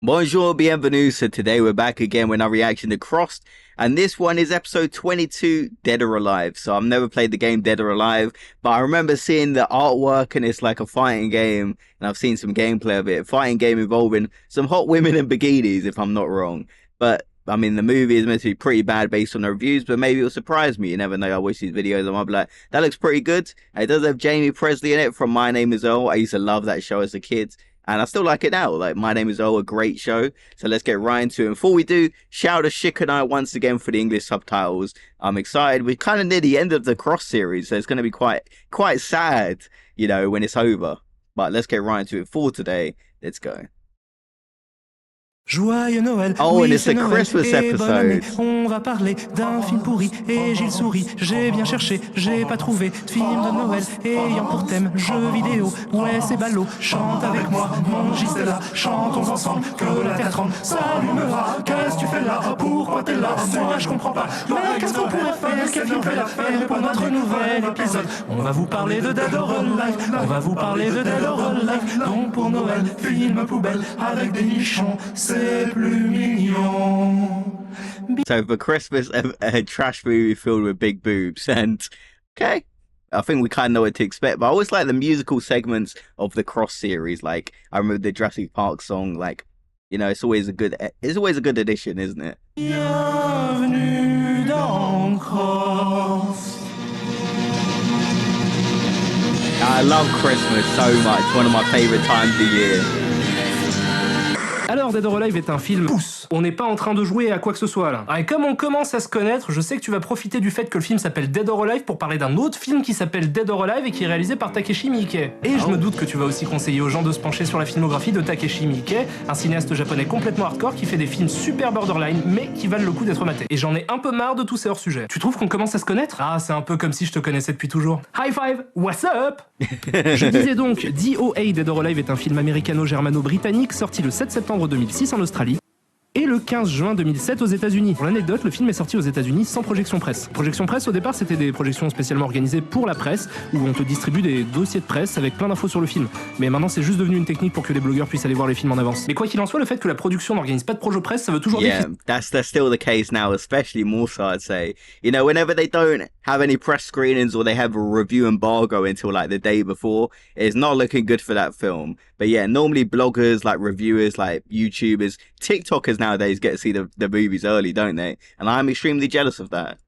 Bonjour, bienvenue. So today we're back again with our reaction to Crossed, and this one is episode 22, Dead or Alive. So I've never played the game Dead or Alive, but I remember seeing the artwork and it's like a fighting game, and I've seen some gameplay of it. A fighting game involving some hot women in bikinis, if I'm not wrong. But I mean, the movie is meant to be pretty bad based on the reviews, but maybe it'll surprise me. You never know. I watch these videos and I'll be like, that looks pretty good. And it does have Jamie Presley in it from My Name is Earl. I used to love that show as a kid. And I still like it now. Like, My Name is Earl, a great show. So let's get right into it. And before we do, shout out to Shik and I once again for the English subtitles. I'm excited. We're kind of near the end of the Cross series, so it's going to be quite sad, you know, when it's over. But let's get right into it for today. Let's go. Joyeux Noël, oh, oui, and it's a Noël, Christmas et bonne année. episode. On va parler d'un film pourri et Gilles sourit. J'ai bien cherché, j'ai pas trouvé de film de Noël ayant pour thème jeux vidéo. Ouais, c'est ballot, chante avec moi, mon Gisela. Chantons ensemble que la terre tremble, s'allumera. Qu'est-ce que tu fais là? Pourquoi t'es là? Moi je comprends pas. Mais qu'est-ce qu'on pourrait faire? Quel film fait l'affaire pour notre nouvel épisode? On va vous parler de Dead or Alive. On va vous parler de Dead or Alive. Donc pour Noël, film poubelle avec des nichons. C'est plus mignon. So for Christmas, a trash movie filled with big boobs. And okay, I think we kind of know what to expect. But I always like the musical segments of the Cross series. Like, I remember the Jurassic Park song. Like, you know, it's always a good addition, isn't it? Bienvenue dans Cross. I love Christmas so much. One of my favorite times of the year. Alors, Dead or Alive est un film pouce. On n'est pas en train de jouer à quoi que ce soit là. Et comme on commence à se connaître, je sais que tu vas profiter du fait que le film s'appelle Dead or Alive pour parler d'un autre film qui s'appelle Dead or Alive et qui est réalisé par Takeshi Miike. Et je me doute que tu vas aussi conseiller aux gens de se pencher sur la filmographie de Takeshi Miike, un cinéaste japonais complètement hardcore qui fait des films super borderline mais qui valent le coup d'être matés. Et j'en ai un peu marre de tous ces hors-sujets. Tu trouves qu'on commence à se connaître? Ah, c'est un peu comme si je te connaissais depuis toujours. High five! What's up? Je disais donc, DOA Dead or Alive est un film américano-germano-britannique sorti le 7 septembre 2006 en Australie et le 15 juin 2007 aux États-Unis. Pour l'anecdote, le film est sorti aux États-Unis sans projection presse. Projection presse, au départ, c'était des projections spécialement organisées pour la presse, où on te distribue des dossiers de presse avec plein d'infos sur le film. Mais maintenant, c'est juste devenu une technique pour que les blogueurs puissent aller voir les films en avance. Mais quoi qu'il en soit, le fait que la production n'organise pas de projet presse, ça veut toujours dire that's still the case now, especially more so, I'd say. You know, whenever they don't have any press screenings or they have a review embargo until like the day before, it's not looking good for that film. But yeah, normally bloggers, like reviewers, like YouTubers, TikTokers nowadays get to see the movies early, don't they? And I'm extremely jealous of that.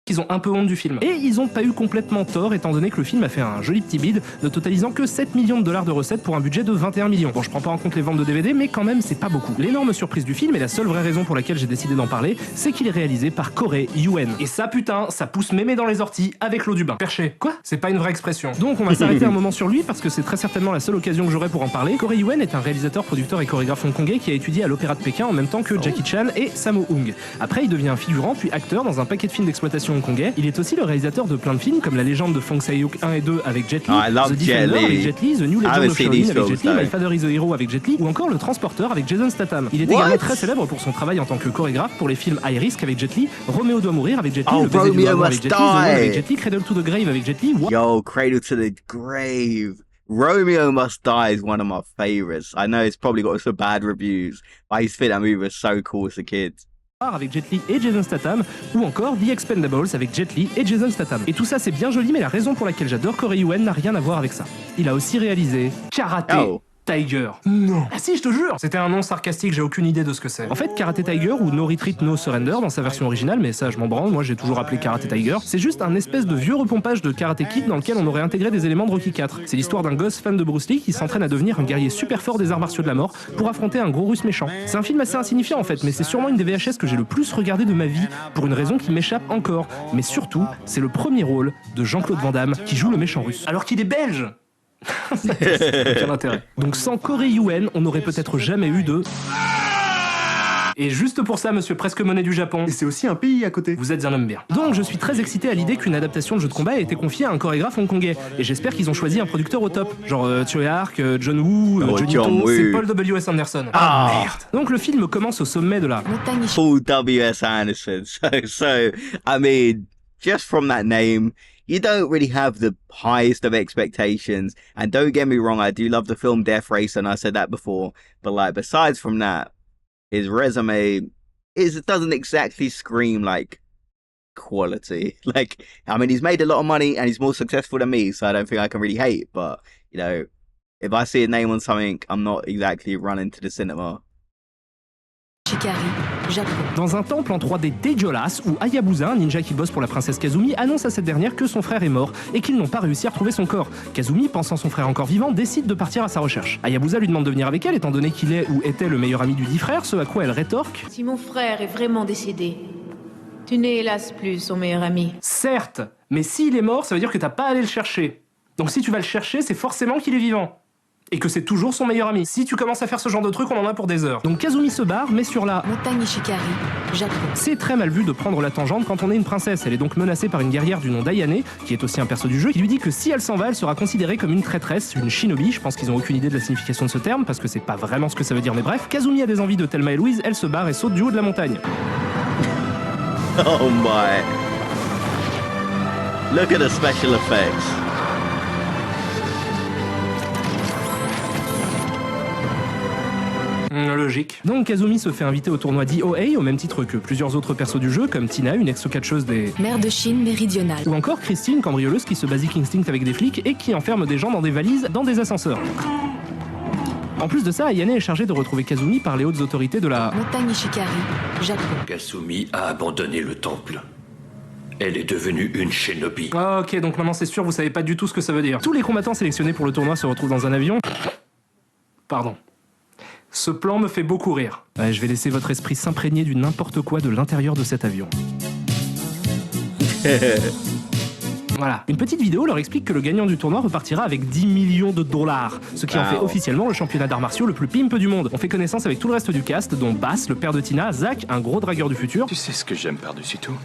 Qu'ils ont un peu honte du film. Et ils ont pas eu complètement tort, étant donné que le film a fait un joli petit bid, ne totalisant que 7 millions de dollars de recettes pour un budget de 21 millions. Bon, je prends pas en compte les ventes de DVD, mais quand même, c'est pas beaucoup. L'énorme surprise du film, et la seule vraie raison pour laquelle j'ai décidé d'en parler, c'est qu'il est réalisé par Corey Yuen. Et ça, putain, ça pousse mémé dans les orties avec l'eau du bain. Perché. Quoi? C'est pas une vraie expression. Donc on va s'arrêter un moment sur lui, parce que c'est très certainement la seule occasion que j'aurai pour en parler. Corey Yuen est un réalisateur, producteur et chorégraphe hongkongais qui a étudié à l'Opéra de Pékin en même temps que Jackie Chan et Sammo Hung. Après, il devient figurant, puis acteur dans un paquet de films d'exploitation hongkongais. Il est aussi le réalisateur de plein de films comme La Légende de Fong Sai-yuk 1 et 2 avec Jet Li, The Defender avec Jet Li, The New Legend of Shaolin avec Jet Li, My Father is a Hero avec Jet Li ou encore Le Transporteur avec Jason Statham. Il est également très célèbre pour son travail en tant que chorégraphe pour les films High Risk avec Jet Li, Roméo doit mourir avec Jet Li, Le baiser du dragon avec Jet Li, The Wall avec Jet Li, Cradle to the Grave avec Jet Li. Yo, Cradle to the Grave. Romeo Must Die is one of my favorites. I know it's probably got some bad reviews, but I used to think that movie was so cool as a kid. Avec Jet Li et Jason Statham, ou encore The Expendables avec Jet Li et Jason Statham. Et tout ça c'est bien joli, mais la raison pour laquelle j'adore Corey Yuen n'a rien à voir avec ça. Il a aussi réalisé Karate Tiger. Non. Ah si, je te jure. C'était un nom sarcastique, j'ai aucune idée de ce que c'est. En fait, Karate Tiger ou No Retreat No Surrender dans sa version originale, mais ça je m'en branle, moi j'ai toujours appelé Karate Tiger, c'est juste un espèce de vieux repompage de Karate Kid dans lequel on aurait intégré des éléments de Rocky 4. C'est l'histoire d'un gosse fan de Bruce Lee qui s'entraîne à devenir un guerrier super fort des arts martiaux de la mort pour affronter un gros russe méchant. C'est un film assez insignifiant en fait, mais c'est sûrement une des VHS que j'ai le plus regardé de ma vie, pour une raison qui m'échappe encore. Mais surtout, c'est le premier rôle de Jean-Claude Van Damme qui joue le méchant russe. Alors qu'il est belge. Aucun intérêt. Donc sans Corey Yuen, on n'aurait peut-être jamais eu de... Et juste pour ça, monsieur presque monnaie du Japon. Et c'est aussi un pays à côté. Vous êtes un homme bien. Donc je suis très excité à l'idée qu'une adaptation de jeu de combat ait été confiée à un chorégraphe hongkongais. Et j'espère qu'ils ont choisi un producteur au top. Genre Choi Ark, John Woo, Johnny To, c'est Paul W.S. Anderson. Ah merde. Donc le film commence au sommet de la... Paul W.S. Anderson. So, I mean, just from that name... you don't really have the highest of expectations. And don't get me wrong, I do love the film Death Race, and I said that before. But like, besides from that, his resume doesn't exactly scream like quality. Like, I mean, he's made a lot of money and he's more successful than me, so I don't think I can really hate. But you know, if I see a name on something, I'm not exactly running to the cinema. Dans un temple en 3D dégueulasse où Hayabusa, un ninja qui bosse pour la princesse Kazumi, annonce à cette dernière que son frère est mort et qu'ils n'ont pas réussi à retrouver son corps. Kazumi, pensant son frère encore vivant, décide de partir à sa recherche. Hayabusa lui demande de venir avec elle étant donné qu'il est ou était le meilleur ami du dit frère, ce à quoi elle rétorque: si mon frère est vraiment décédé, tu n'es hélas plus son meilleur ami. Certes, mais s'il est mort, ça veut dire que t'as pas à aller le chercher. Donc si tu vas le chercher, c'est forcément qu'il est vivant. Et que c'est toujours son meilleur ami. Si tu commences à faire ce genre de truc, on en a pour des heures. Donc Kazumi se barre, mais sur la montagne Ishikari, Japon. C'est très mal vu de prendre la tangente quand on est une princesse. Elle est donc menacée par une guerrière du nom d'Ayane, qui est aussi un perso du jeu, qui lui dit que si elle s'en va, elle sera considérée comme une traîtresse, une shinobi. Je pense qu'ils ont aucune idée de la signification de ce terme, parce que c'est pas vraiment ce que ça veut dire, mais bref. Kazumi a des envies de Thelma et Louise, elle se barre et saute du haut de la montagne. Oh my. Look at the special effects. Logique. Donc Kazumi se fait inviter au tournoi DOA au même titre que plusieurs autres persos du jeu, comme Tina, une ex-catcheuse des... Mer de Chine méridionale. Ou encore Christine, cambrioleuse qui se basique instinct avec des flics et qui enferme des gens dans des valises, dans des ascenseurs. En plus de ça, Ayane est chargée de retrouver Kazumi par les hautes autorités de la... montagne Ishikari, Japon. Kasumi a abandonné le temple. Elle est devenue une shinobi. Ah, ok, donc maintenant c'est sûr, vous savez pas du tout ce que ça veut dire. Tous les combattants sélectionnés pour le tournoi se retrouvent dans un avion. Pardon. Ce plan me fait beaucoup rire. Ouais, je vais laisser votre esprit s'imprégner du n'importe quoi de l'intérieur de cet avion. Voilà. Une petite vidéo leur explique que le gagnant du tournoi repartira avec 10 millions de dollars, ce qui en fait officiellement le championnat d'arts martiaux le plus pimp du monde. On fait connaissance avec tout le reste du cast, dont Bass, le père de Tina, Zach, un gros dragueur du futur. Tu sais ce que j'aime par-dessus tout?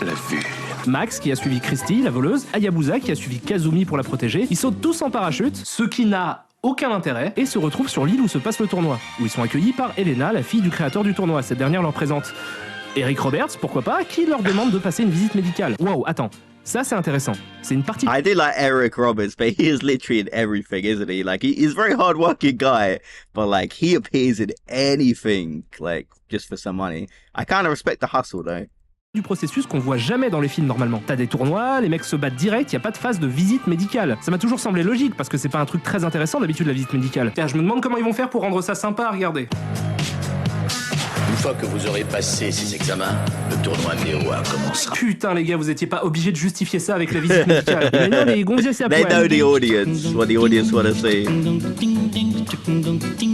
La vue. Max qui a suivi Christy, la voleuse, Hayabusa qui a suivi Kazumi pour la protéger. Ils sautent tous en parachute, ce qui n'a aucun intérêt, et se retrouvent sur l'île où se passe le tournoi, où ils sont accueillis par Elena, la fille du créateur du tournoi. Cette dernière leur présente Eric Roberts, pourquoi pas, qui leur demande de passer une visite médicale. Wow, attends, ça c'est intéressant. C'est une partie... I do like Eric Roberts, but he is literally in everything, isn't he? Like, he's a very hard-working guy, but like, he appears in anything, like, just for some money. I kind of respect the hustle, though. Du processus qu'on voit jamais dans les films normalement. T'as des tournois, les mecs se battent direct, y a pas de phase de visite médicale. Ça m'a toujours semblé logique parce que c'est pas un truc très intéressant d'habitude la visite médicale. Tiens, je me demande comment ils vont faire pour rendre ça sympa à regarder. Une fois que vous aurez passé ces examens, le tournoi DOA commencera. Putain les gars, vous étiez pas obligés de justifier ça avec la visite médicale. Mais non, les gonzesses à They poil. know the audience, what the audience want to see.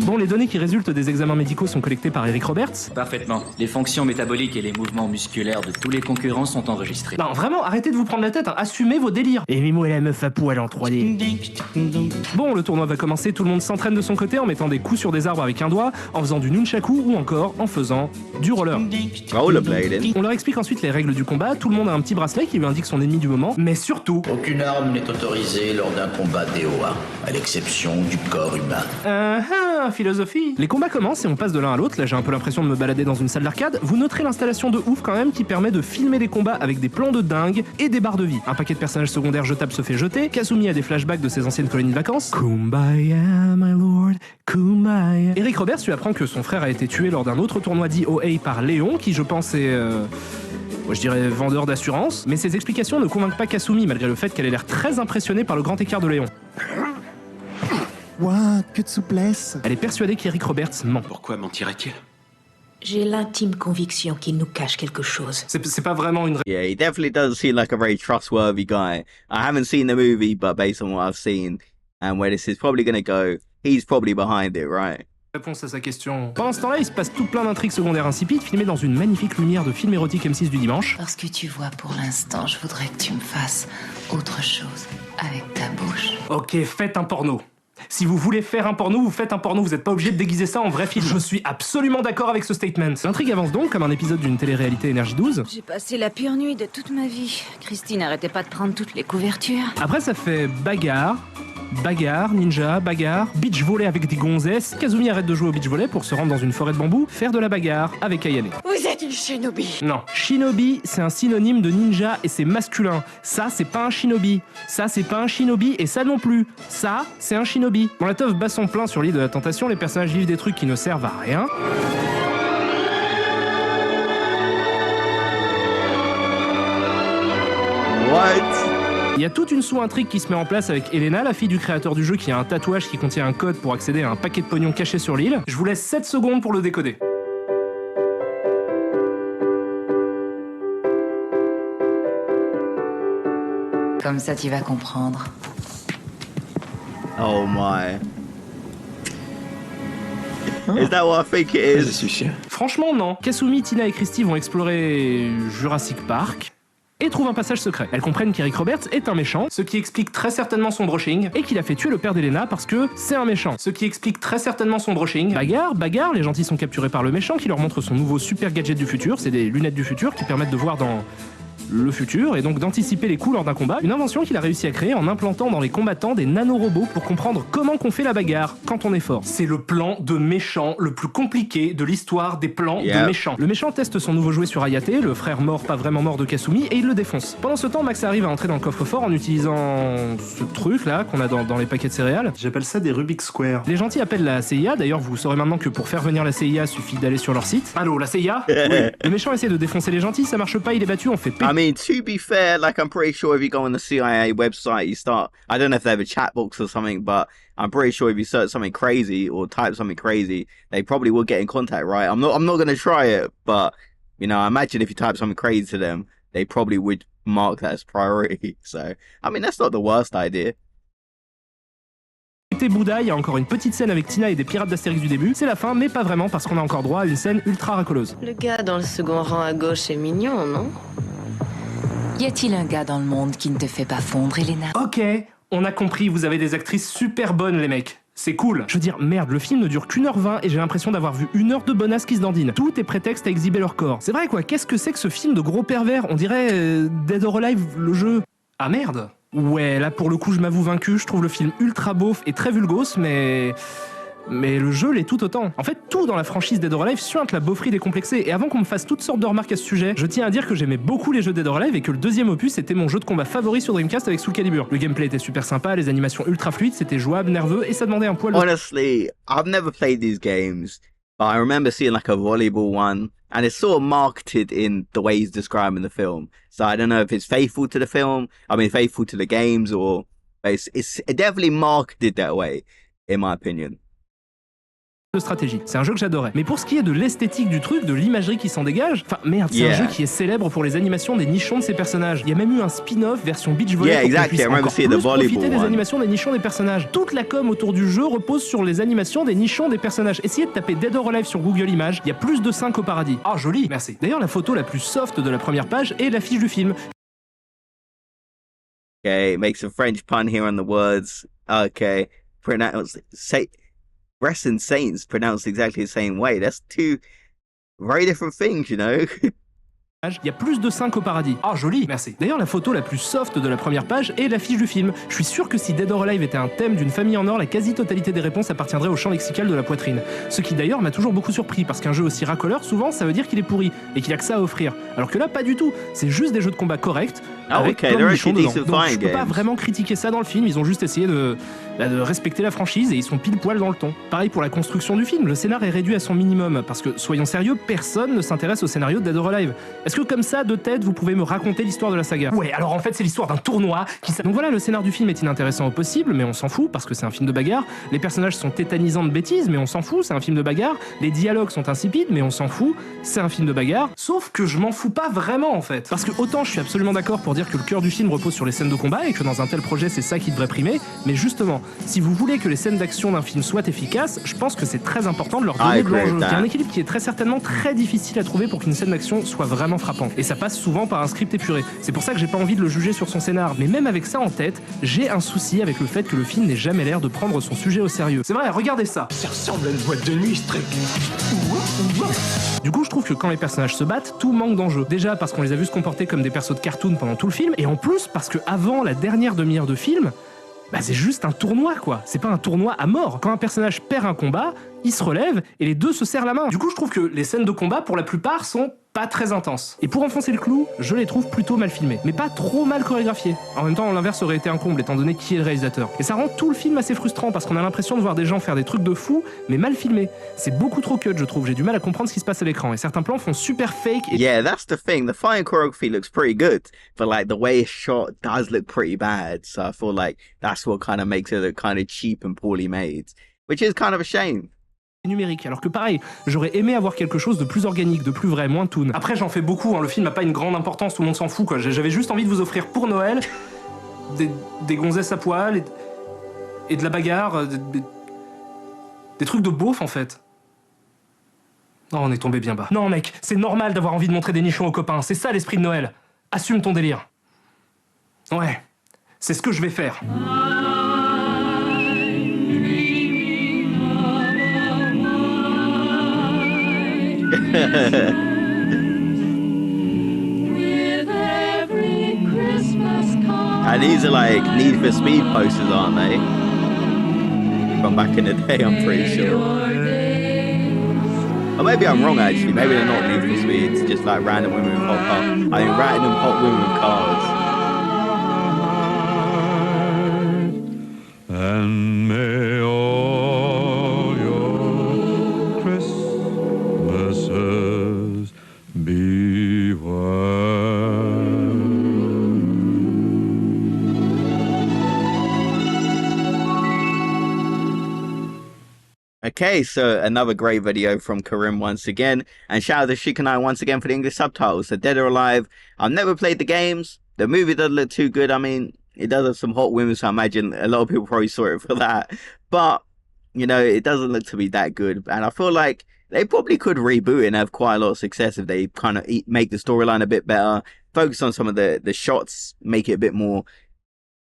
Bon, les données qui résultent des examens médicaux sont collectées par Eric Roberts. Parfaitement. Les fonctions métaboliques et les mouvements musculaires de tous les concurrents sont enregistrés. Non, vraiment, arrêtez de vous prendre la tête, hein. Assumez vos délires. Et mets-moi la meuf à poil en 3D. Bon, le tournoi va commencer, tout le monde s'entraîne de son côté en mettant des coups sur des arbres avec un doigt, en faisant du nunchaku ou encore en faisant du roller. Rollerblading. On leur explique ensuite les règles du combat, tout le monde a un petit bracelet qui lui indique son ennemi du moment, mais surtout... Aucune arme n'est autorisée lors d'un combat DOA, à l'exception du corps humain. Philosophie. Les combats commencent et on passe de l'un à l'autre, là j'ai un peu l'impression de me balader dans une salle d'arcade. Vous noterez l'installation de ouf quand même qui permet de filmer des combats avec des plans de dingue et des barres de vie. Un paquet de personnages secondaires jetables se fait jeter, Kasumi a des flashbacks de ses anciennes colonies de vacances. Kumbaya, my lord, Kumbaya. Eric Roberts lui apprend que son frère a été tué lors d'un autre tournoi DOA par Léon, qui je pense est... moi je dirais vendeur d'assurance, mais ses explications ne convainquent pas Kasumi malgré le fait qu'elle ait l'air très impressionnée par le grand écart de Léon. Ouah, que de souplesse. Elle est persuadée qu'Eric Roberts ment. Pourquoi mentirait-il? J'ai l'intime conviction qu'il nous cache quelque chose. C'est pas vraiment une... Yeah, he definitely doesn't seem like a very trustworthy guy. I haven't seen the movie, but based on what I've seen and where this is probably going to go, he's probably behind it, right? Réponse à sa question. Pendant ce temps-là, il se passe tout plein d'intrigues secondaires insipides filmées dans une magnifique lumière de film érotique M6 du dimanche. Parce que tu vois, pour l'instant, je voudrais que tu me fasses autre chose avec ta bouche. Ok, faites un porno. Si vous voulez faire un porno, vous faites un porno, vous n'êtes pas obligé de déguiser ça en vrai film. Je suis absolument d'accord avec ce statement. L'intrigue avance donc comme un épisode d'une télé-réalité Énergie 12. J'ai passé la pire nuit de toute ma vie. Christine n'arrêtait pas de prendre toutes les couvertures. Après ça fait bagarre, Bagarre, ninja, bagarre, beach volley avec des gonzesses. Kazumi arrête de jouer au beach volley pour se rendre dans une forêt de bambou, faire de la bagarre avec Ayane. Vous êtes une shinobi. Non, shinobi, c'est un synonyme de ninja et c'est masculin. Ça, c'est pas un shinobi. Ça, c'est pas un shinobi et ça non plus. Ça, c'est un shinobi. Bon, la teuf bat son plein sur l'île de la tentation, les personnages vivent des trucs qui ne servent à rien. What? Il y a toute une sous-intrigue qui se met en place avec Elena, la fille du créateur du jeu, qui a un tatouage qui contient un code pour accéder à un paquet de pognon caché sur l'île. Je vous laisse 7 secondes pour le décoder. Comme ça, tu vas comprendre. Oh my. Is that what I think it Je is? suis sûr. Franchement, non. Kasumi, Tina et Christy vont explorer Jurassic Park et trouvent un passage secret. Elles comprennent qu'Eric Roberts est un méchant, ce qui explique très certainement son brushing, et qu'il a fait tuer le père d'Elena parce que c'est un méchant. Ce qui explique très certainement son brushing. Bagarre, bagarre, les gentils sont capturés par le méchant qui leur montre son nouveau super gadget du futur, c'est des lunettes du futur qui permettent de voir dans le futur et donc d'anticiper les coups lors d'un combat, une invention qu'il a réussi à créer en implantant dans les combattants des nanorobots pour comprendre comment qu'on fait la bagarre quand on est fort. C'est le plan de méchant le plus compliqué de l'histoire des plans de méchant. Le méchant teste son nouveau jouet sur Hayate, le frère mort pas vraiment mort de Kasumi, et il le défonce. Pendant ce temps, Max arrive à entrer dans le coffre-fort en utilisant ce truc là qu'on a dans les paquets de céréales. J'appelle ça des Rubik's Square. Les gentils appellent la CIA, d'ailleurs vous saurez maintenant que pour faire venir la CIA, suffit d'aller sur leur site. Allô, la CIA? Oui. Le méchant essaie de défoncer les gentils, ça marche pas, il est battu, on fait I mean, to be fair, like I'm pretty sure if you go on the CIA website, you start. I don't know if they have a chat box or something, but I'm pretty sure if you search something crazy or type something crazy, they probably will get in contact, right? I'm not gonna try it, but you know, I imagine if you type something crazy to them, they probably would mark that as priority. So, I mean, that's not the worst idea. Bouddha, il y a encore une petite scène avec Tina et des pirates d'Astérix du début. C'est la fin, mais pas vraiment parce qu'on a encore droit à une scène ultra racoleuse. Le gars dans le second rang à gauche est mignon, non? Y a-t-il un gars dans le monde qui ne te fait pas fondre, Elena? Ok, on a compris, vous avez des actrices super bonnes, les mecs. C'est cool. Je veux dire, merde, le film ne dure qu'1h20 et j'ai l'impression d'avoir vu 1 heure de bonasses qui se dandinent. Tout est prétexte à exhiber leur corps. C'est vrai quoi, qu'est-ce que c'est que ce film de gros pervers? On dirait Dead or Alive, le jeu. Ah merde. Ouais, là pour le coup je m'avoue vaincu, je trouve le film ultra beauf et très vulgose, mais le jeu l'est tout autant. En fait, tout dans la franchise Dead or Alive suinte la beaufrie décomplexée, et avant qu'on me fasse toutes sortes de remarques à ce sujet, je tiens à dire que j'aimais beaucoup les jeux Dead or Alive et que le deuxième opus était mon jeu de combat favori sur Dreamcast avec Soul Calibur. Le gameplay était super sympa, les animations ultra fluides, c'était jouable, nerveux, et ça demandait un poil de... Honestly, I've never played these games, but I remember seeing like a volleyball one, and it's sort of marketed in the way he's describing the film. So I don't know if it's faithful to the film, I mean faithful to the games, or it's definitely marketed that way, in my opinion. De stratégie. C'est un jeu que j'adorais. Mais pour ce qui est de l'esthétique du truc, de l'imagerie qui s'en dégage, enfin merde, c'est un jeu qui est célèbre pour les animations des nichons de ses personnages. Il y a même eu un spin-off version beach volley pour qu'on puisse encore plus profiter des animations des nichons des personnages. Toute la com autour du jeu repose sur les animations des nichons des personnages. Essayez de taper Dead or Alive sur Google Images, il y a plus de 5 au paradis. Ah joli, merci. D'ailleurs la photo la plus soft de la première page est l'affiche du film. Okay, makes a French pun here on the words. Okay, pronounce say. Wrestling Saints pronounced exactly the same way. That's two very different things, you know. Il y a plus de 5 au paradis. Ah joli, merci. D'ailleurs la photo la plus soft de la première page est l'affiche du film. Je suis sûr que si Dead or Alive était un thème d'une famille en or, la quasi-totalité des réponses appartiendrait au champ lexical de la poitrine. Ce qui d'ailleurs m'a toujours beaucoup surpris, parce qu'un jeu aussi racoleur, souvent ça veut dire qu'il est pourri, et qu'il a que ça à offrir. Alors que là pas du tout, c'est juste des jeux de combat corrects, avec plein de nichons dedans. Donc je peux pas vraiment critiquer ça dans le film, ils ont juste essayé de respecter la franchise et ils sont pile poil dans le ton. Pareil pour la construction du film, le scénar est réduit à son minimum, parce que soyons sérieux, personne ne s'intéresse au scénario de Dead or Alive. Est-ce que comme ça, de tête, vous pouvez me raconter l'histoire de la saga? Ouais, alors en fait c'est l'histoire d'un tournoi qui... Donc voilà, le scénar du film est inintéressant au possible, mais on s'en fout, parce que c'est un film de bagarre. Les personnages sont tétanisants de bêtises, mais on s'en fout, c'est un film de bagarre. Les dialogues sont insipides, mais on s'en fout, c'est un film de bagarre. Sauf que je m'en fous pas vraiment en fait. Parce que autant je suis absolument d'accord pour dire que le cœur du film repose sur les scènes de combat et que dans un tel projet c'est ça qui devrait primer, mais justement, si vous voulez que les scènes d'action d'un film soient efficaces, je pense que c'est très important de leur donner de l'enjeu. Il y a un équilibre qui est très certainement très difficile à trouver pour qu'une scène d'action soit vraiment frappante. Et ça passe souvent par un script épuré. C'est pour ça que j'ai pas envie de le juger sur son scénar, mais même avec ça en tête, j'ai un souci avec le fait que le film n'ait jamais l'air de prendre son sujet au sérieux. C'est vrai, regardez ça. Ça ressemble à une boîte de nuit, Strick. Du coup, je trouve que quand les personnages se battent, tout manque d'enjeu. Déjà parce qu'on les a vus se comporter comme des persos de cartoon pendant tout le film, et en plus parce que avant la dernière demi-heure de film, bah c'est juste un tournoi quoi. C'est pas un tournoi à mort. Quand un personnage perd un combat, il se relève et les deux se serrent la main. Du coup, je trouve que les scènes de combat, pour la plupart, sont pas très intenses. Et pour enfoncer le clou, je les trouve plutôt mal filmées, mais pas trop mal chorégraphiées. En même temps, l'inverse aurait été un comble, étant donné qui est le réalisateur. Et ça rend tout le film assez frustrant, parce qu'on a l'impression de voir des gens faire des trucs de fou, mais mal filmés. C'est beaucoup trop cut, je trouve. J'ai du mal à comprendre ce qui se passe à l'écran. Et certains plans font super fake. Et... Yeah, that's the thing. The fighting choreography looks pretty good, but like the way it's shot does look pretty bad. So I feel like that's what kind of makes it look kind of cheap and poorly made, which is kind of a shame. Numérique, alors que pareil, j'aurais aimé avoir quelque chose de plus organique, de plus vrai, moins toon. Après j'en fais beaucoup, hein, le film a pas une grande importance, tout le monde s'en fout quoi. J'avais juste envie de vous offrir pour Noël des gonzesses à poil et de la bagarre, des trucs de beauf en fait. Oh, on est tombé bien bas. Non mec, c'est normal d'avoir envie de montrer des nichons aux copains, c'est ça l'esprit de Noël. Assume ton délire. Ouais, c'est ce que je vais faire. And these are like Need for Speed posters, aren't they? From back in the day, I'm pretty sure. Or maybe I'm wrong actually, maybe they're not Need for Speed, it's just like random women with hot cars. I mean random hot women with cars. And may all your Christmases be white. Okay, so another great video from Karim once again, and shout out to Shikanai once again for the English subtitles. So Dead or Alive, I've never played the games, the movie doesn't look too good. I mean, it does have some hot women, so I imagine a lot of people probably saw it for that, but you know, it doesn't look to be that good, and I feel like they probably could reboot it and have quite a lot of success if they kind of make the storyline a bit better, focus on some of the shots, make it a bit more,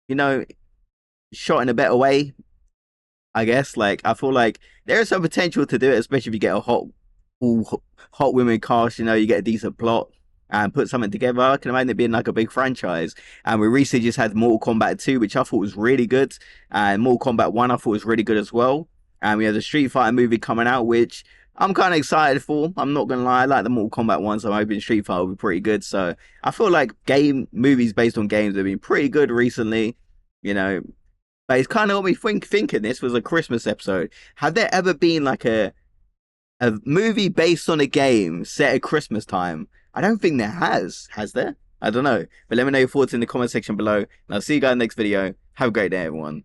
you know, shot in a better way, I guess. Like, I feel like there is some potential to do it, especially if you get a hot women cast, you know, you get a decent plot and put something together. I can imagine it being like a big franchise. And we recently just had Mortal Kombat 2, which I thought was really good, and Mortal Kombat 1 I thought was really good as well. And we have the Street Fighter movie coming out, which I'm kind of excited for. I'm not gonna lie, I like the Mortal Kombat 1, so I'm hoping Street Fighter will be pretty good. So I feel like movies based on games have been pretty good recently, you know. But it's kind of got me thinking this was a Christmas episode. Have there ever been like a movie based on a game set at Christmas time? I don't think there has. Has there? I don't know. But let me know your thoughts in the comment section below. And I'll see you guys in the next video. Have a great day, everyone.